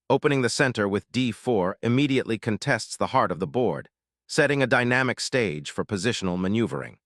Opening the center with d4 immediately contests the heart of the board, setting a dynamic stage for positional maneuvering.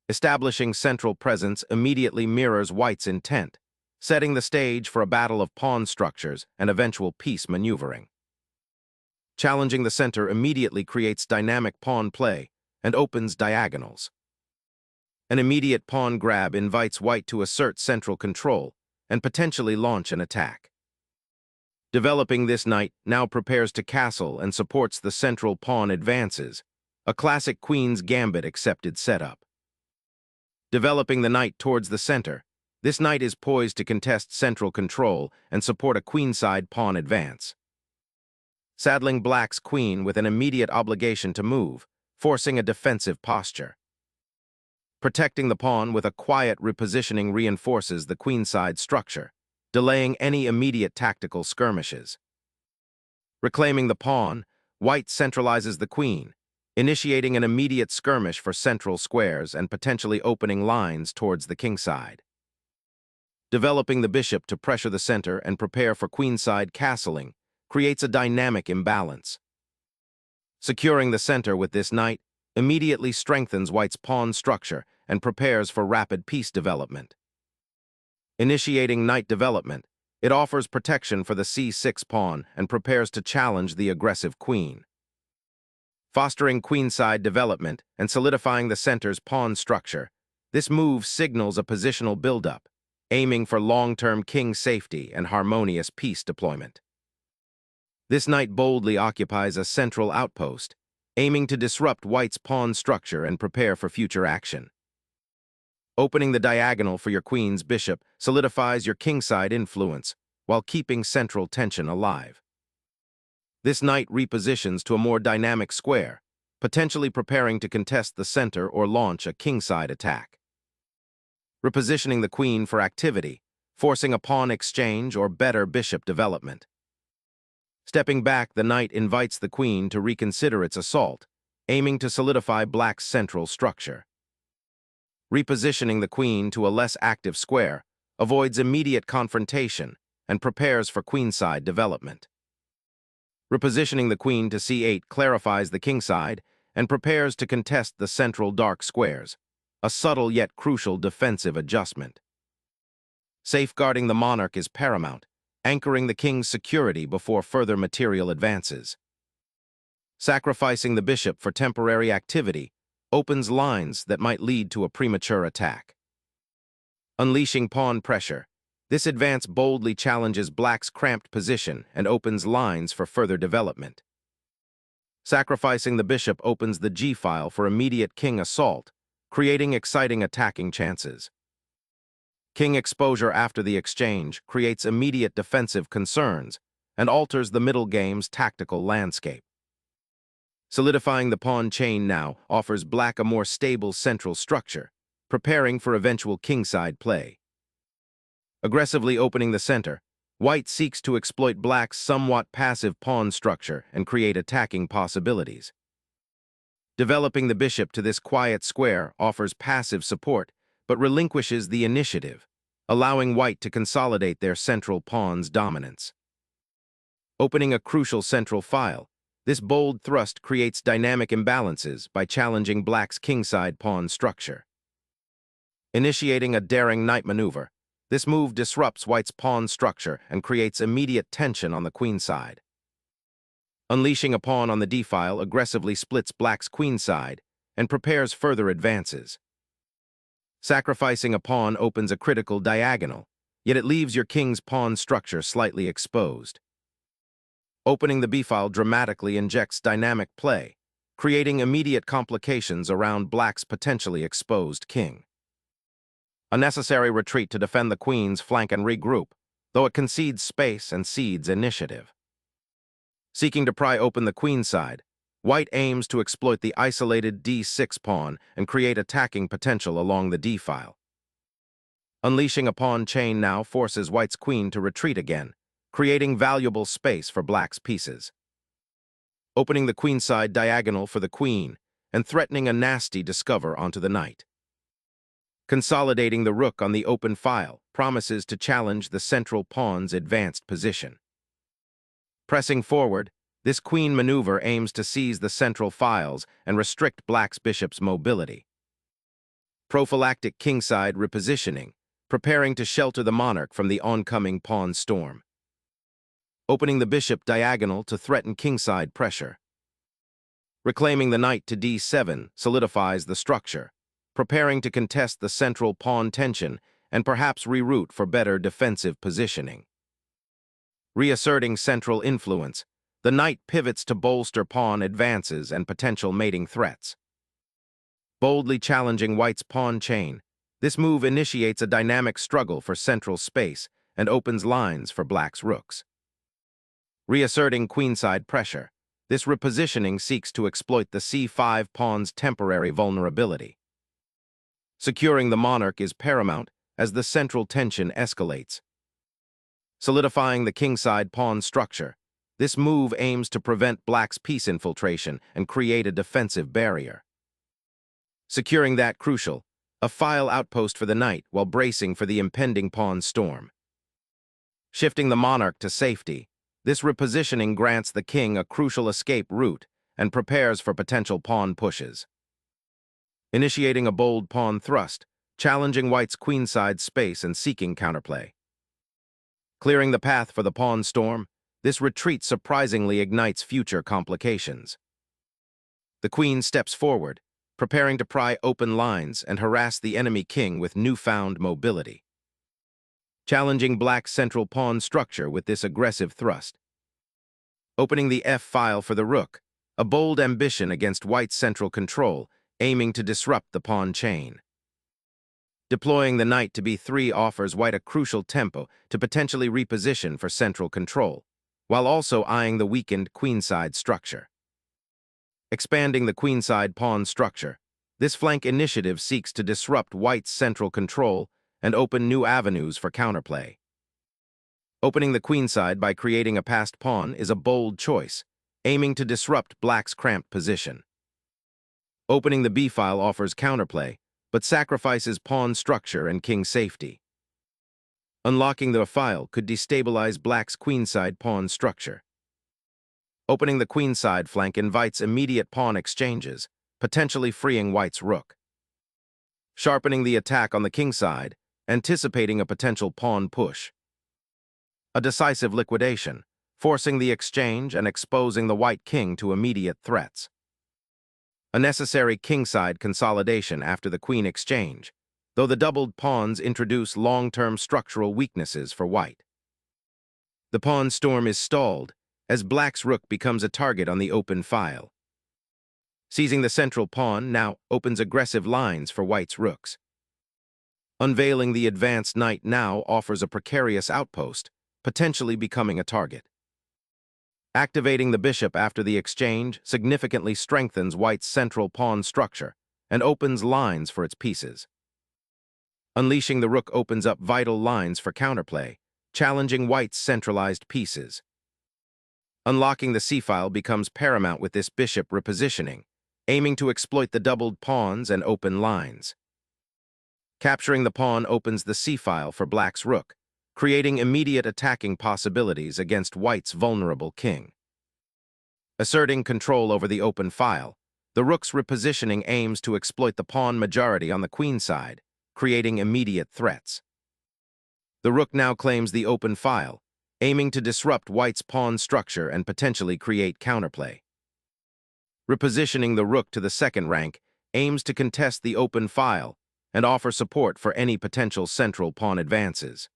Establishing central presence immediately mirrors white's intent, setting the stage for a battle of pawn structures and eventual piece maneuvering. Challenging the center immediately creates dynamic pawn play and opens diagonals. An immediate pawn grab invites white to assert central control and potentially launch an attack. Developing this knight now prepares to castle and supports the central pawn advances, a classic queen's gambit accepted setup. Developing the knight towards the center, this knight is poised to contest central control and support a queenside pawn advance. Saddling black's queen with an immediate obligation to move, forcing a defensive posture. Protecting the pawn with a quiet repositioning reinforces the queenside structure, delaying any immediate tactical skirmishes. Reclaiming the pawn, white centralizes the queen, initiating an immediate skirmish for central squares and potentially opening lines towards the kingside. Developing the bishop to pressure the center and prepare for queenside castling creates a dynamic imbalance. Securing the center with this knight immediately strengthens white's pawn structure and prepares for rapid piece development. Initiating knight development, it offers protection for the c6 pawn and prepares to challenge the aggressive queen. Fostering queenside development and solidifying the center's pawn structure, this move signals a positional buildup, aiming for long-term king safety and harmonious piece deployment. This knight boldly occupies a central outpost, aiming to disrupt white's pawn structure and prepare for future action. Opening the diagonal for your queen's bishop solidifies your kingside influence while keeping central tension alive. This knight repositions to a more dynamic square, potentially preparing to contest the center or launch a kingside attack. Repositioning the queen for activity, forcing a pawn exchange or better bishop development. Stepping back, the knight invites the queen to reconsider its assault, aiming to solidify black's central structure. Repositioning the queen to a less active square avoids immediate confrontation and prepares for queenside development. Repositioning the queen to c8 clarifies the kingside and prepares to contest the central dark squares, a subtle yet crucial defensive adjustment. Safeguarding the monarch is paramount, anchoring the king's security before further material advances. Sacrificing the bishop for temporary activity opens lines that might lead to a premature attack. Unleashing pawn pressure, this advance boldly challenges black's cramped position and opens lines for further development. Sacrificing the bishop opens the g-file for immediate king assault, creating exciting attacking chances. King exposure after the exchange creates immediate defensive concerns and alters the middle game's tactical landscape. Solidifying the pawn chain now offers black a more stable central structure, preparing for eventual kingside play. Aggressively opening the center, white seeks to exploit black's somewhat passive pawn structure and create attacking possibilities. Developing the bishop to this quiet square offers passive support, but relinquishes the initiative, allowing white to consolidate their central pawn's dominance. Opening a crucial central file, this bold thrust creates dynamic imbalances by challenging black's kingside pawn structure. Initiating a daring knight maneuver, this move disrupts white's pawn structure and creates immediate tension on the queenside. Unleashing a pawn on the d-file aggressively splits black's queenside and prepares further advances. Sacrificing a pawn opens a critical diagonal, yet it leaves your king's pawn structure slightly exposed. Opening the b-file dramatically injects dynamic play, creating immediate complications around black's potentially exposed king. A necessary retreat to defend the queen's flank and regroup, though it concedes space and cedes initiative. Seeking to pry open the queenside, white aims to exploit the isolated d6 pawn and create attacking potential along the d-file. Unleashing a pawn chain now forces white's queen to retreat again, creating valuable space for black's pieces. Opening the queenside diagonal for the queen and threatening a nasty discover onto the knight. Consolidating the rook on the open file promises to challenge the central pawn's advanced position. Pressing forward, this queen maneuver aims to seize the central files and restrict black's bishop's mobility. Prophylactic kingside repositioning, preparing to shelter the monarch from the oncoming pawn storm. Opening the bishop diagonal to threaten kingside pressure. Reclaiming the knight to d7 solidifies the structure, preparing to contest the central pawn tension and perhaps reroute for better defensive positioning. Reasserting central influence, the knight pivots to bolster pawn advances and potential mating threats. Boldly challenging white's pawn chain, this move initiates a dynamic struggle for central space and opens lines for black's rooks. Reasserting queenside pressure, this repositioning seeks to exploit the c5 pawn's temporary vulnerability. Securing the monarch is paramount as the central tension escalates. Solidifying the kingside pawn structure, this move aims to prevent black's piece infiltration and create a defensive barrier. Securing that crucial, a file outpost for the knight while bracing for the impending pawn storm. Shifting the monarch to safety, this repositioning grants the king a crucial escape route and prepares for potential pawn pushes. Initiating a bold pawn thrust, challenging white's queenside space and seeking counterplay. Clearing the path for the pawn storm, this retreat surprisingly ignites future complications. The queen steps forward, preparing to pry open lines and harass the enemy king with newfound mobility. Challenging black's central pawn structure with this aggressive thrust. Opening the f-file for the rook, a bold ambition against white's central control, aiming to disrupt the pawn chain. Deploying the knight to b3 offers white a crucial tempo to potentially reposition for central control, while also eyeing the weakened queenside structure. Expanding the queenside pawn structure, this flank initiative seeks to disrupt white's central control and open new avenues for counterplay. Opening the queenside by creating a passed pawn is a bold choice, aiming to disrupt black's cramped position. Opening the b-file offers counterplay, but sacrifices pawn structure and king safety. Unlocking the file could destabilize black's queenside pawn structure. Opening the queenside flank invites immediate pawn exchanges, potentially freeing white's rook. Sharpening the attack on the kingside, anticipating a potential pawn push. A decisive liquidation, forcing the exchange and exposing the white king to immediate threats. A necessary kingside consolidation after the queen exchange, though the doubled pawns introduce long-term structural weaknesses for white. The pawn storm is stalled, as black's rook becomes a target on the open file. Seizing the central pawn now opens aggressive lines for white's rooks. Unveiling the advanced knight now offers a precarious outpost, potentially becoming a target. Activating the bishop after the exchange significantly strengthens white's central pawn structure and opens lines for its pieces. Unleashing the rook opens up vital lines for counterplay, challenging white's centralized pieces. Unlocking the c-file becomes paramount with this bishop repositioning, aiming to exploit the doubled pawns and open lines. Capturing the pawn opens the c-file for black's rook, creating immediate attacking possibilities against white's vulnerable king. Asserting control over the open file, the rook's repositioning aims to exploit the pawn majority on the queen side, creating immediate threats. The rook now claims the open file, aiming to disrupt white's pawn structure and potentially create counterplay. Repositioning the rook to the second rank aims to contest the open file and offer support for any potential central pawn advances.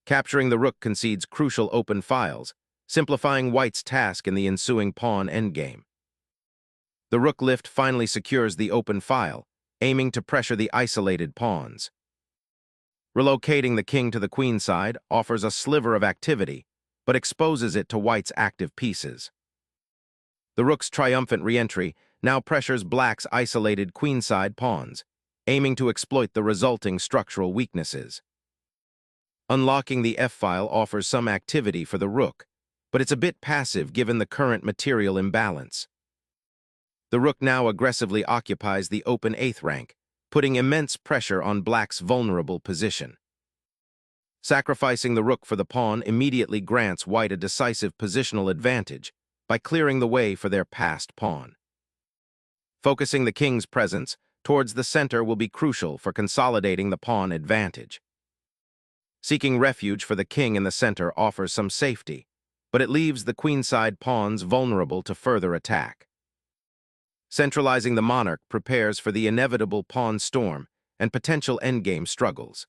Capturing the rook concedes crucial open files, simplifying white's task in the ensuing pawn endgame. The rook lift finally secures the open file, aiming to pressure the isolated pawns. Relocating the king to the queen side offers a sliver of activity, but exposes it to white's active pieces. The rook's triumphant re-entry now pressures black's isolated queenside pawns, aiming to exploit the resulting structural weaknesses. Unlocking the f-file offers some activity for the rook, but it's a bit passive given the current material imbalance. The rook now aggressively occupies the open 8th rank, putting immense pressure on black's vulnerable position. Sacrificing the rook for the pawn immediately grants white a decisive positional advantage by clearing the way for their passed pawn. Focusing the king's presence towards the center will be crucial for consolidating the pawn advantage. Seeking refuge for the king in the center offers some safety, but it leaves the queenside pawns vulnerable to further attack. Centralizing the monarch prepares for the inevitable pawn storm and potential endgame struggles.